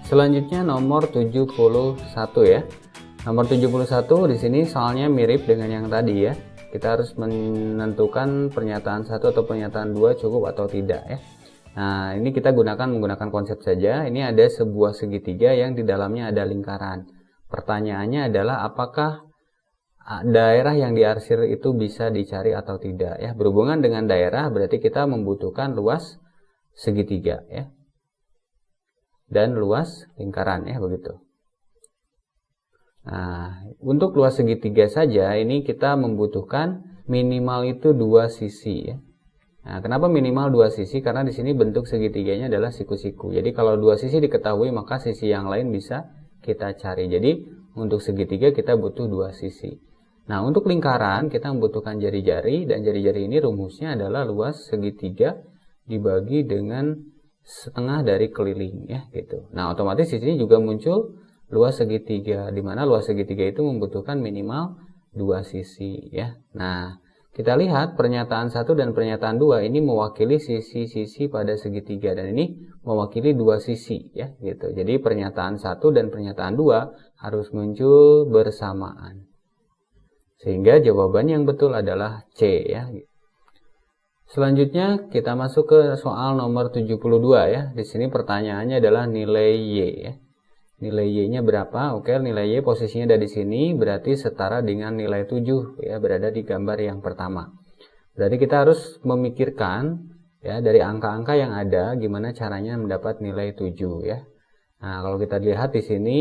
Selanjutnya nomor 71 ya. Nomor 71 di sini soalnya mirip dengan yang tadi ya. Kita harus menentukan pernyataan 1 atau pernyataan 2 cukup atau tidak ya. Nah, ini kita menggunakan konsep saja. Ini ada sebuah segitiga yang di dalamnya ada lingkaran. Pertanyaannya adalah apakah daerah yang diarsir itu bisa dicari atau tidak ya. Berhubungan dengan daerah berarti kita membutuhkan luas segitiga ya. Dan luas lingkaran ya, begitu. Nah, untuk luas segitiga saja ini kita membutuhkan minimal itu 2 sisi ya. Nah, kenapa minimal 2 sisi? Karena di sini bentuk segitiganya adalah siku-siku. Jadi kalau 2 sisi diketahui maka sisi yang lain bisa kita cari. Jadi untuk segitiga kita butuh 2 sisi. Nah, untuk lingkaran kita membutuhkan jari-jari, dan jari-jari ini rumusnya adalah luas segitiga dibagi dengan setengah dari keliling ya gitu. Nah, otomatis di sini juga muncul luas segitiga, di mana luas segitiga itu membutuhkan minimal 2 sisi ya. Nah, kita lihat pernyataan 1 dan pernyataan 2 ini mewakili sisi-sisi pada segitiga, dan ini mewakili 2 sisi ya gitu. Jadi pernyataan 1 dan pernyataan 2 harus muncul bersamaan. Sehingga jawaban yang betul adalah C ya. Selanjutnya kita masuk ke soal nomor 72 ya. Di sini pertanyaannya adalah nilai Y ya. Nilai Y-nya berapa? Oke, nilai Y posisinya ada di sini, berarti setara dengan nilai 7 ya, berada di gambar yang pertama. Berarti kita harus memikirkan ya dari angka-angka yang ada gimana caranya mendapat nilai 7 ya. Nah, kalau kita lihat di sini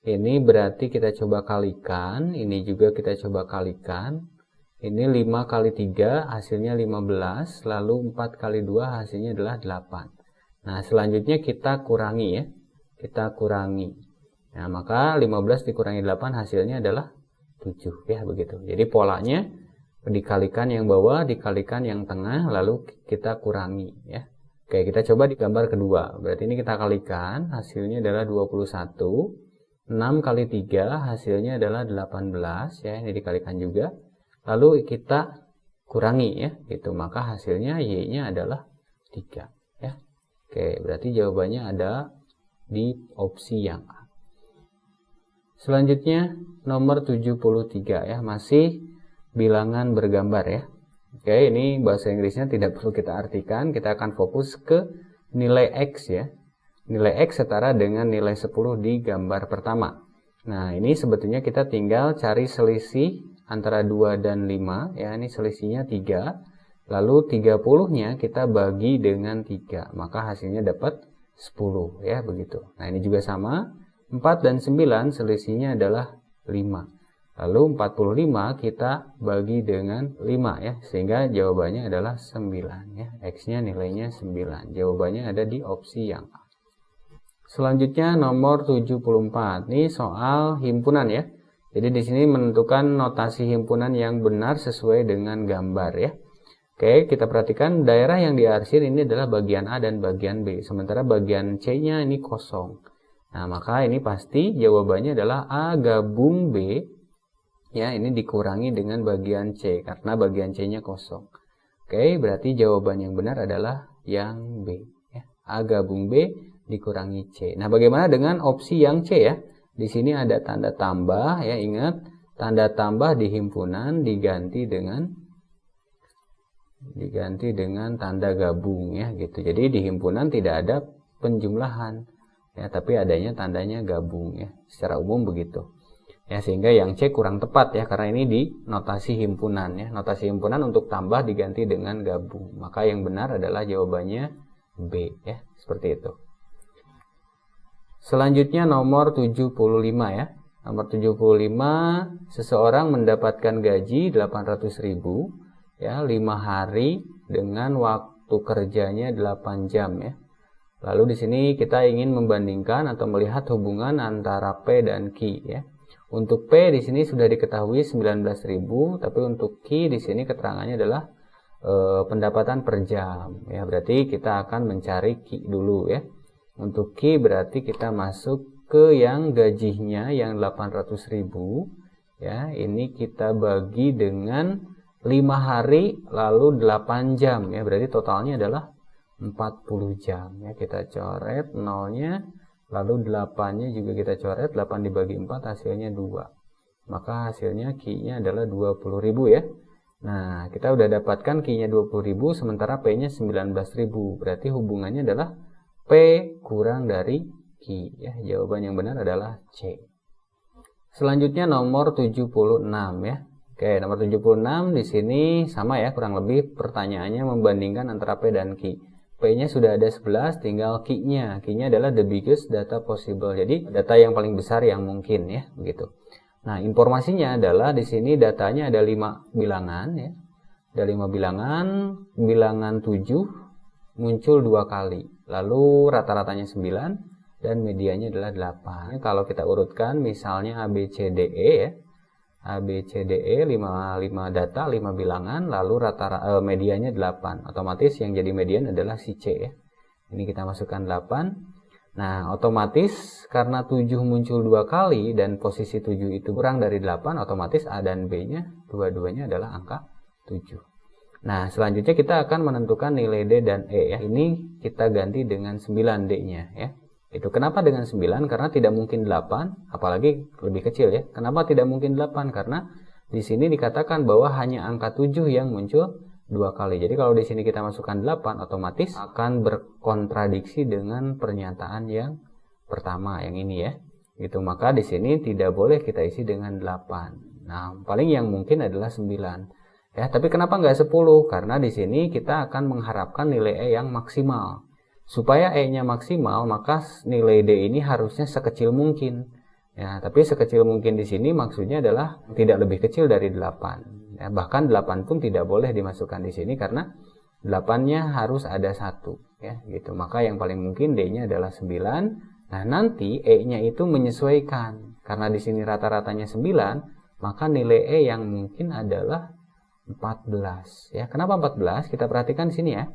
ini berarti kita coba kalikan, ini juga kita coba kalikan. Ini 5 kali 3 hasilnya 15, lalu 4 kali 2 hasilnya adalah 8. Nah, selanjutnya kita kurangi ya. Kita kurangi. Nah, maka 15 dikurangi 8 hasilnya adalah 7 ya, begitu. Jadi polanya dikalikan yang bawah, dikalikan yang tengah, lalu kita kurangi ya. Oke, kita coba di gambar kedua. Berarti ini kita kalikan, hasilnya adalah 21. 6 kali 3 hasilnya adalah 18 ya, ini dikalikan juga. Lalu kita kurangi ya, gitu. Maka hasilnya Y-nya adalah 3 ya. Oke, berarti jawabannya ada di opsi yang A. Selanjutnya nomor 73 ya, masih bilangan bergambar ya. Oke, ini bahasa Inggrisnya tidak perlu kita artikan, kita akan fokus ke nilai X ya. Nilai X setara dengan nilai 10 di gambar pertama. Nah, ini sebetulnya kita tinggal cari selisih antara 2 dan 5 ya, ini selisihnya 3. Lalu 30-nya kita bagi dengan 3, maka hasilnya dapat 10 ya, begitu. Nah, ini juga sama, 4 dan 9 selisihnya adalah 5. Lalu 45 kita bagi dengan 5 ya, sehingga jawabannya adalah 9 ya. X-nya nilainya 9. Jawabannya ada di opsi yang A. Selanjutnya nomor 74. Ini soal himpunan ya. Jadi di sini menentukan notasi himpunan yang benar sesuai dengan gambar ya. Oke, kita perhatikan daerah yang diarsir ini adalah bagian A dan bagian B. Sementara bagian C-nya ini kosong. Nah, maka ini pasti jawabannya adalah A gabung B. Ya, ini dikurangi dengan bagian C karena bagian C-nya kosong. Oke, berarti jawaban yang benar adalah yang B ya. A gabung B dikurangi C. Nah, bagaimana dengan opsi yang C ya? Di sini ada tanda tambah ya, ingat tanda tambah di himpunan diganti dengan tanda gabung ya gitu. Jadi di himpunan tidak ada penjumlahan ya, tapi adanya tandanya gabung ya. Secara umum begitu. Ya, sehingga yang C kurang tepat ya, karena ini di notasi himpunan ya. Notasi himpunan untuk tambah diganti dengan gabung. Maka yang benar adalah jawabannya B ya, seperti itu. Selanjutnya nomor 75 ya. Nomor 75, seseorang mendapatkan gaji 800.000 ya, 5 hari dengan waktu kerjanya 8 jam ya. Lalu di sini kita ingin membandingkan atau melihat hubungan antara P dan Q ya. Untuk P di sini sudah diketahui 19.000, tapi untuk Q di sini keterangannya adalah pendapatan per jam ya. Berarti kita akan mencari Q dulu ya. Untuk Q berarti kita masuk ke yang gajinya yang 800.000 ya. Ini kita bagi dengan 5 hari lalu 8 jam ya. Berarti totalnya adalah 40 jam ya. Kita coret nolnya, Lalu 8-nya juga kita coret, 8 dibagi 4 hasilnya 2. Maka hasilnya Q-nya adalah 20.000 ya. Nah, kita udah dapatkan Q-nya 20.000 sementara P-nya 19.000. Berarti hubungannya adalah P kurang dari Q ya. Jawaban yang benar adalah C. Selanjutnya nomor 76 ya. Oke, nomor 76 di sini sama ya, kurang lebih pertanyaannya membandingkan antara P dan Q. P-nya sudah ada 11, tinggal Q-nya. Q-nya adalah the biggest data possible. Jadi data yang paling besar yang mungkin ya, begitu. Nah, informasinya adalah di sini datanya ada 5 bilangan ya. Ada 5 bilangan, bilangan 7 muncul 2 kali. Lalu rata-ratanya 9 dan medianya adalah 8. Kalau kita urutkan misalnya A B C D E ya. A B C D E 5 data, 5 bilangan, lalu medianya 8. Otomatis yang jadi median adalah si C ya. Ini kita masukkan 8. Nah, otomatis karena 7 muncul 2 kali dan posisi 7 itu kurang dari 8, otomatis A dan B-nya dua-duanya adalah angka 7. Nah, selanjutnya kita akan menentukan nilai D dan E ya. Ini kita ganti dengan 9 D-nya ya. Itu kenapa dengan 9? Karena tidak mungkin 8, apalagi lebih kecil ya. Kenapa tidak mungkin 8? Karena di sini dikatakan bahwa hanya angka 7 yang muncul 2 kali. Jadi kalau di sini kita masukkan 8, otomatis akan berkontradiksi dengan pernyataan yang pertama, yang ini ya. Gitu, maka di sini tidak boleh kita isi dengan 8. Nah, paling yang mungkin adalah 9. Ya, tapi kenapa nggak 10? Karena di sini kita akan mengharapkan nilai E yang maksimal. Supaya E-nya maksimal, maka nilai D ini harusnya sekecil mungkin. Ya, tapi sekecil mungkin di sini maksudnya adalah tidak lebih kecil dari 8. Ya, bahkan 8 pun tidak boleh dimasukkan di sini karena 8-nya harus ada 1. Ya, gitu. Maka yang paling mungkin D-nya adalah 9. Nah, nanti E-nya itu menyesuaikan. Karena di sini rata-ratanya 9, maka nilai E yang mungkin adalah 14. Ya, kenapa 14? Kita perhatikan di sini ya.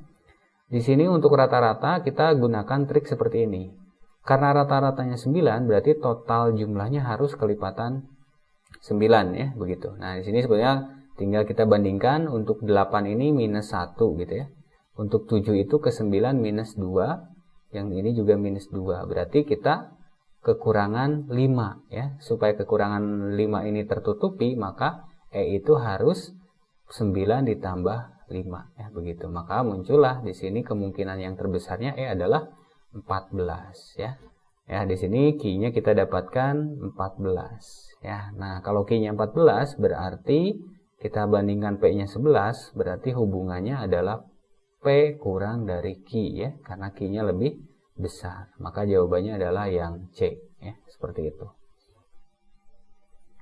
Di sini untuk rata-rata kita gunakan trik seperti ini. Karena rata-ratanya 9 berarti total jumlahnya harus kelipatan 9 ya, begitu. Nah, di sini sebenarnya tinggal kita bandingkan untuk 8 ini minus 1 gitu ya. Untuk 7 itu ke 9 minus 2, yang ini juga minus 2. Berarti kita kekurangan 5 ya. Supaya kekurangan 5 ini tertutupi, maka E itu harus 9 ditambah 5 ya, begitu. Maka muncullah di sini kemungkinan yang terbesarnya E adalah 14 ya. Ya, di sini Q-nya kita dapatkan 14 ya. Nah, kalau Q-nya 14 berarti kita bandingkan P-nya 11, berarti hubungannya adalah P kurang dari Q ya, karena Q-nya lebih besar. Maka jawabannya adalah yang C ya, seperti itu.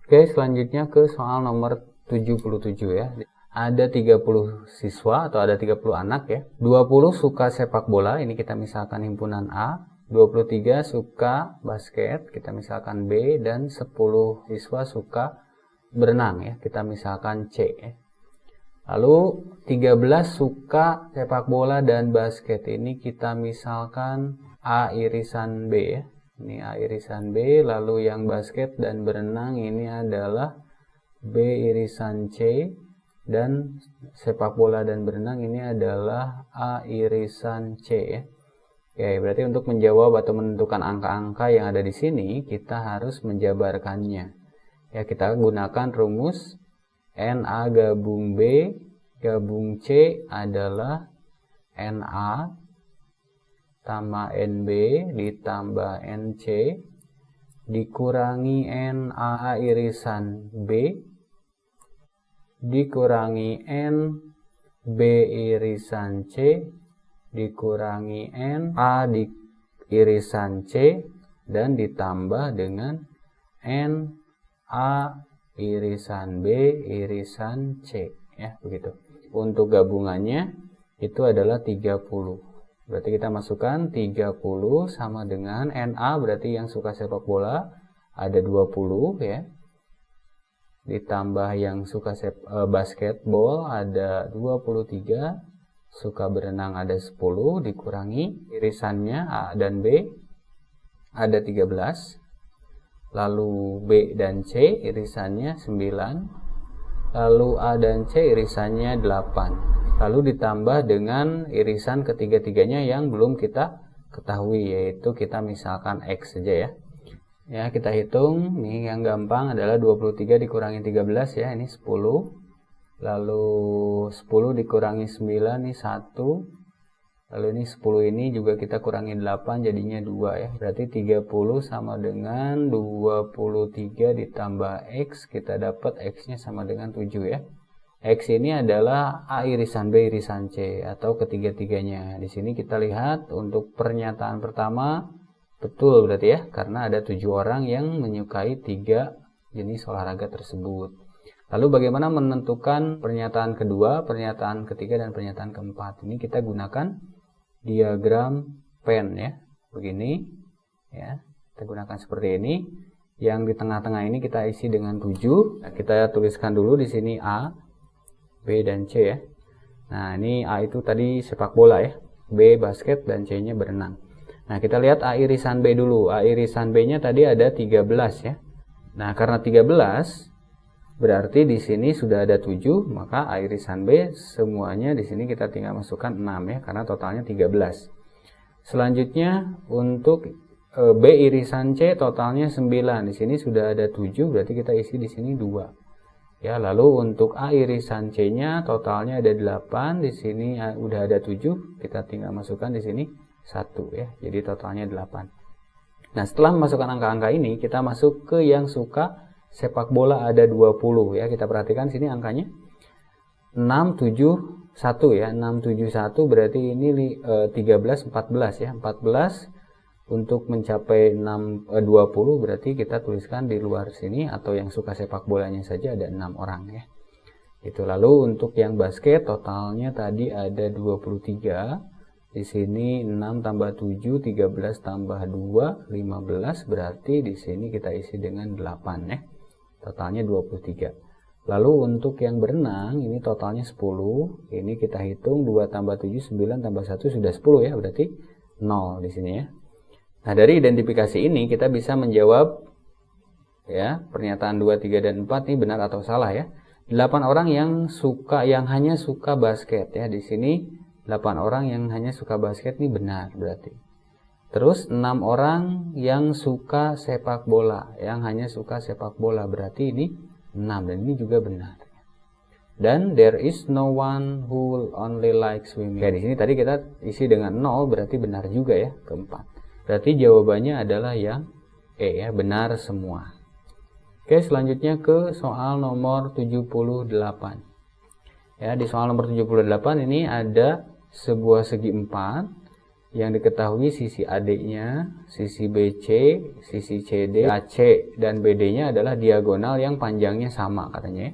Oke, selanjutnya ke soal nomor 77 ya. Ada 30 siswa atau ada 30 anak ya. 20 suka sepak bola, ini kita misalkan himpunan A. 23 suka basket, kita misalkan B. Dan 10 siswa suka berenang ya, kita misalkan C ya. Lalu 13 suka sepak bola dan basket, ini kita misalkan A irisan B ya. Ini A irisan B, lalu yang basket dan berenang ini adalah B irisan C. Dan sepak bola dan berenang ini adalah A irisan C ya. Oke, berarti untuk menjawab atau menentukan angka-angka yang ada di sini, kita harus menjabarkannya. Ya, kita gunakan rumus NA gabung B gabung C adalah NA tambah NB ditambah NC dikurangi NA irisan B dikurangi N B irisan C dikurangi N A di irisan C dan ditambah dengan N A irisan B irisan C ya, begitu. Untuk gabungannya itu adalah 30. Berarti kita masukkan 30 sama dengan NA, berarti yang suka sepak bola ada 20 ya. Ditambah yang suka basketball ada 23, suka berenang ada 10, dikurangi irisannya A dan B ada 13, lalu B dan C irisannya 9, lalu A dan C irisannya 8, lalu ditambah dengan irisan ketiga-tiganya yang belum kita ketahui, yaitu kita misalkan X saja ya. Ya, kita hitung, nih yang gampang adalah 23 dikurangi 13 ya, ini 10. Lalu 10 dikurangi 9, ini 1. Lalu ini 10 ini juga kita kurangi 8, jadinya 2 ya. Berarti 30 sama dengan 23 ditambah X, kita dapat X-nya sama dengan 7 ya. X ini adalah A irisan B irisan C, atau ketiga-tiganya. Di sini kita lihat untuk pernyataan pertama, betul berarti ya, karena ada 7 orang yang menyukai 3 jenis olahraga tersebut. Lalu bagaimana menentukan pernyataan kedua, pernyataan ketiga, dan pernyataan keempat? Ini kita gunakan diagram Venn ya, begini ya, kita gunakan seperti ini. Yang di tengah-tengah ini kita isi dengan 7. Nah, kita tuliskan dulu di sini A, B, dan C ya. Nah, ini A itu tadi sepak bola ya, B basket, dan C-nya berenang. Nah, kita lihat A irisan B dulu. A irisan B-nya tadi ada 13 ya. Nah, karena 13 berarti di sini sudah ada 7, maka A irisan B semuanya di sini kita tinggal masukkan 6 ya, karena totalnya 13. Selanjutnya untuk B irisan C totalnya 9. Di sini sudah ada 7, berarti kita isi di sini 2. Ya, lalu untuk A irisan C-nya totalnya ada 8, di sini udah ada 7, kita tinggal masukkan di sini 1 ya. Jadi totalnya 8. Nah, setelah memasukkan angka-angka ini, kita masuk ke yang suka sepak bola ada 20 ya. Kita perhatikan sini angkanya 671 ya. 671 berarti ini 13 14 ya. 14 untuk mencapai 20 berarti kita tuliskan di luar sini, atau yang suka sepak bolanya saja ada 6 orang ya. Itu. Lalu untuk yang basket totalnya tadi ada 23. Di sini 6 tambah 7, 13 tambah 2, 15, berarti di sini kita isi dengan 8 ya. Totalnya 23. Lalu untuk yang berenang ini totalnya 10. Ini kita hitung 2 tambah 7, 9 tambah 1 sudah 10 ya, berarti 0 di sini ya. Nah, dari identifikasi ini kita bisa menjawab ya, pernyataan 2, 3, dan 4 ini benar atau salah ya. 8 orang yang hanya suka basket ya. Di sini 8 orang yang hanya suka basket ini benar berarti. Terus 6 orang yang suka sepak bola, yang hanya suka sepak bola, berarti ini 6, dan ini juga benar. Dan there is no one who only likes swimming. Ya, di sini tadi kita isi dengan 0, berarti benar juga ya, keempat. Berarti jawabannya adalah yang E ya, benar semua. Oke, selanjutnya ke soal nomor 78. Ya, di soal nomor 78 ini ada sebuah segi 4 yang diketahui sisi AD-nya, sisi BC, sisi CD, AC, dan BD-nya adalah diagonal yang panjangnya sama katanya.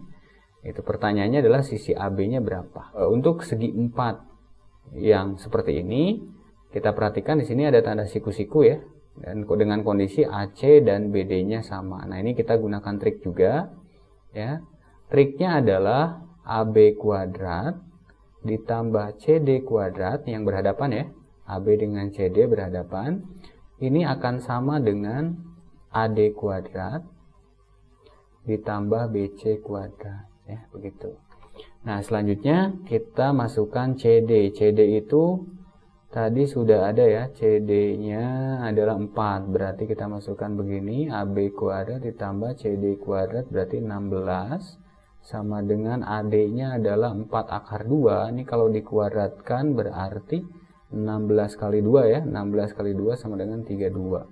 Itu pertanyaannya adalah sisi AB-nya berapa. Untuk segi 4 yang seperti ini, kita perhatikan di sini ada tanda siku-siku ya, dan dengan kondisi AC dan BD-nya sama. Nah, ini kita gunakan trik juga ya. Triknya adalah AB kuadrat ditambah CD kuadrat yang berhadapan ya, AB dengan CD berhadapan, ini akan sama dengan AD kuadrat ditambah BC kuadrat ya, begitu. Nah, selanjutnya kita masukkan CD. CD itu tadi sudah ada ya, CD-nya adalah 4, berarti kita masukkan begini, AB kuadrat ditambah CD kuadrat berarti 16 sama dengan AD-nya adalah 4 akar 2. Ini kalau dikuadratkan berarti 16 kali 2 ya. 16 kali 2 sama dengan 32.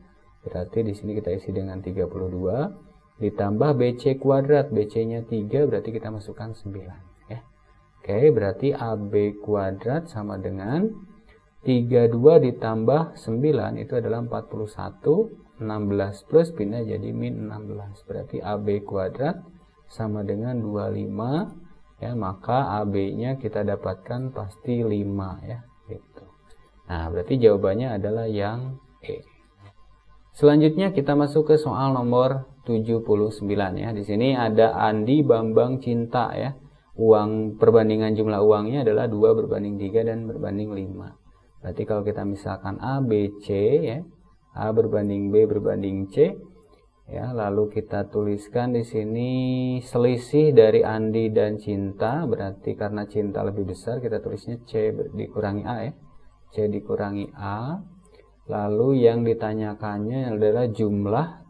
Berarti di sini kita isi dengan 32 ditambah BC kuadrat. BC-nya 3, berarti kita masukkan 9 ya. Oke, berarti AB kuadrat sama dengan 32 ditambah 9 itu adalah 41. 16 plus pindah jadi min 16. Berarti AB kuadrat sama dengan 25 ya, maka AB-nya kita dapatkan pasti 5 ya, gitu. Nah, berarti jawabannya adalah yang E. Selanjutnya kita masuk ke soal nomor 79 ya. Di sini ada Andi, Bambang, Cinta ya. Uang perbandingan jumlah uangnya adalah 2 berbanding 3 dan berbanding 5. Berarti kalau kita misalkan A, B, C ya. A berbanding B berbanding C. Ya, lalu kita tuliskan di sini selisih dari Andi dan Cinta, berarti karena Cinta lebih besar kita tulisnya C dikurangi A ya. C dikurangi A. Lalu yang ditanyakannya adalah jumlah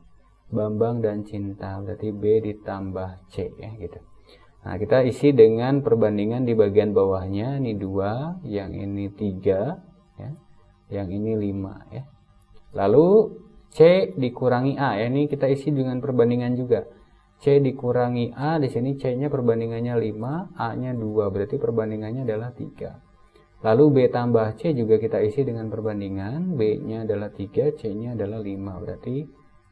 Bambang dan Cinta, berarti B ditambah C ya gitu. Nah, kita isi dengan perbandingan di bagian bawahnya, ini 2, yang ini 3 ya. Yang ini 5 ya. Lalu C dikurangi A ya, ini kita isi dengan perbandingan juga. C dikurangi A, di sini C-nya perbandingannya 5, A-nya 2, berarti perbandingannya adalah 3. Lalu B tambah C juga kita isi dengan perbandingan, B-nya adalah 3, C-nya adalah 5, berarti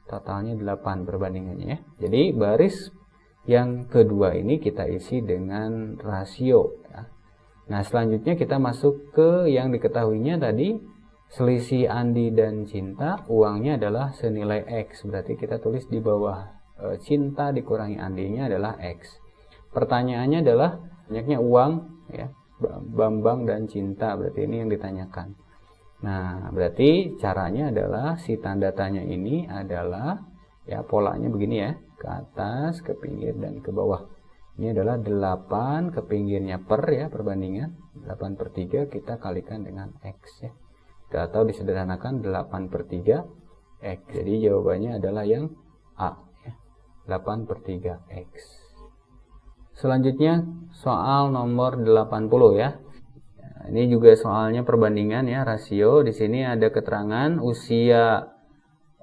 totalnya 8 perbandingannya ya. Jadi baris yang kedua ini kita isi dengan rasio ya. Nah, selanjutnya kita masuk ke yang diketahuinya tadi, selisih Andi dan Cinta, uangnya adalah senilai X, berarti kita tulis di bawah Cinta dikurangi Andinya adalah X. Pertanyaannya adalah banyaknya uang ya, Bambang dan Cinta, berarti ini yang ditanyakan. Nah, berarti caranya adalah si tanda tanya ini adalah ya polanya begini ya, ke atas, ke pinggir, dan ke bawah. Ini adalah 8 ke pinggirnya per ya, perbandingan 8/3 kita kalikan dengan X ya, atau disederhanakan 8/3 X. Jadi jawabannya adalah yang A ya, 8/3 X. Selanjutnya soal nomor 80 ya. Ini juga soalnya perbandingan ya, rasio. Di sini ada keterangan usia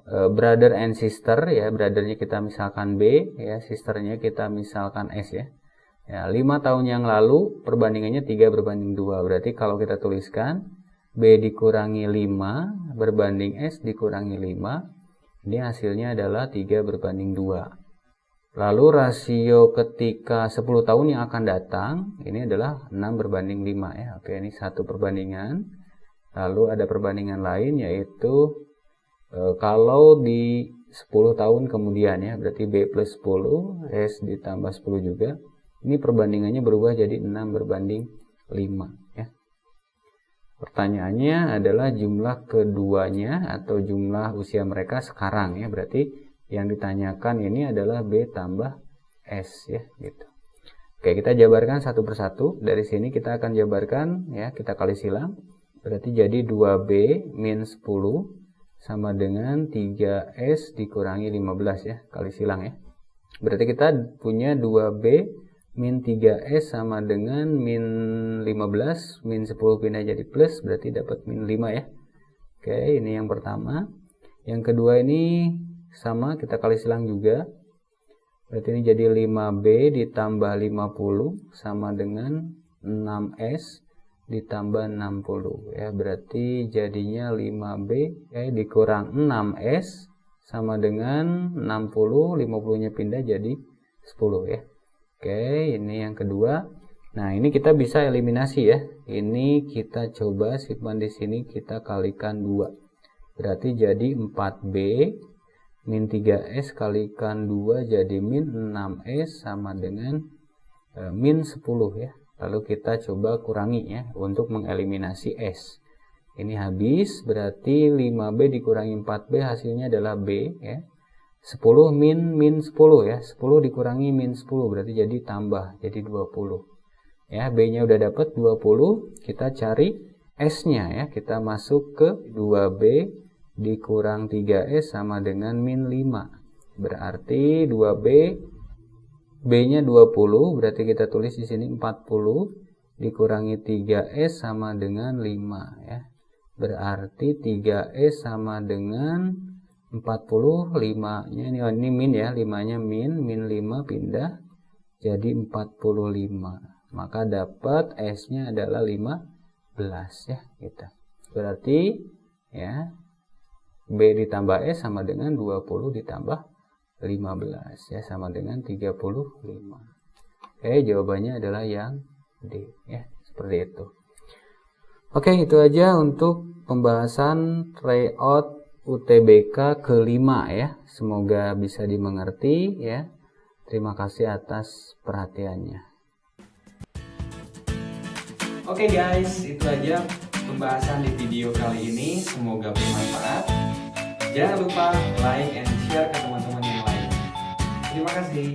brother and sister ya, brothernya kita misalkan B ya, sisternya kita misalkan S ya. Ya, 5 tahun yang lalu perbandingannya 3/2. Berarti kalau kita tuliskan B dikurangi 5 berbanding S dikurangi 5, ini hasilnya adalah 3/2. Lalu rasio ketika 10 tahun yang akan datang ini adalah 6/5 ya. Oke, ini satu perbandingan. Lalu ada perbandingan lain yaitu kalau di 10 tahun kemudian ya, berarti B plus 10, S ditambah 10 juga. Ini perbandingannya berubah jadi 6/5 ya. Pertanyaannya adalah jumlah keduanya atau jumlah usia mereka sekarang ya, berarti yang ditanyakan ini adalah B tambah S ya gitu. Oke, kita jabarkan satu persatu. Dari sini kita akan jabarkan ya, kita kali silang. Berarti jadi 2B min 10 sama dengan 3S dikurangi 15 ya, kali silang ya. Berarti kita punya 2B min 3S sama dengan min 15, min 10 pindah jadi plus, berarti dapat min 5 ya. Oke, ini yang pertama. Yang kedua ini sama, kita kali silang juga. Berarti ini jadi 5B ditambah 50 sama dengan 6S ditambah 60 ya. Berarti jadinya 5B dikurang 6S sama dengan 60, 50-nya pindah jadi 10 ya. Oke, ini yang kedua. Nah, ini kita bisa eliminasi ya. Ini kita coba simpan di sini, kita kalikan 2. Berarti jadi 4B min 3S kalikan 2 jadi min 6S sama dengan min 10 ya. Lalu kita coba kurangi ya untuk mengeliminasi S. Ini habis, berarti 5B dikurangi 4B hasilnya adalah B ya. 10 min 10 ya. 10 dikurangi min 10 berarti jadi tambah, jadi 20. Ya, B-nya udah dapat 20, kita cari S-nya ya. Kita masuk ke 2B dikurang 3S sama dengan min 5. Berarti 2B B-nya 20, berarti kita tulis di sini 40 dikurangi 3S sama dengan 5 ya. Berarti 3S sama dengan 40, 5-nya ini min ya, 5-nya min 5 pindah jadi 45. Maka dapat S-nya adalah 15 ya gitu. Berarti ya B ditambah S sama dengan 20 ditambah 15 ya, sama dengan 35. Oke, jawabannya adalah yang D ya, seperti itu. Oke, itu aja untuk pembahasan tryout UTBK kelima ya. Semoga bisa dimengerti ya. Terima kasih atas perhatiannya. Oke guys, itu aja pembahasan di video kali ini. Semoga bermanfaat. Jangan lupa like and share ke teman-teman yang lain. Terima kasih.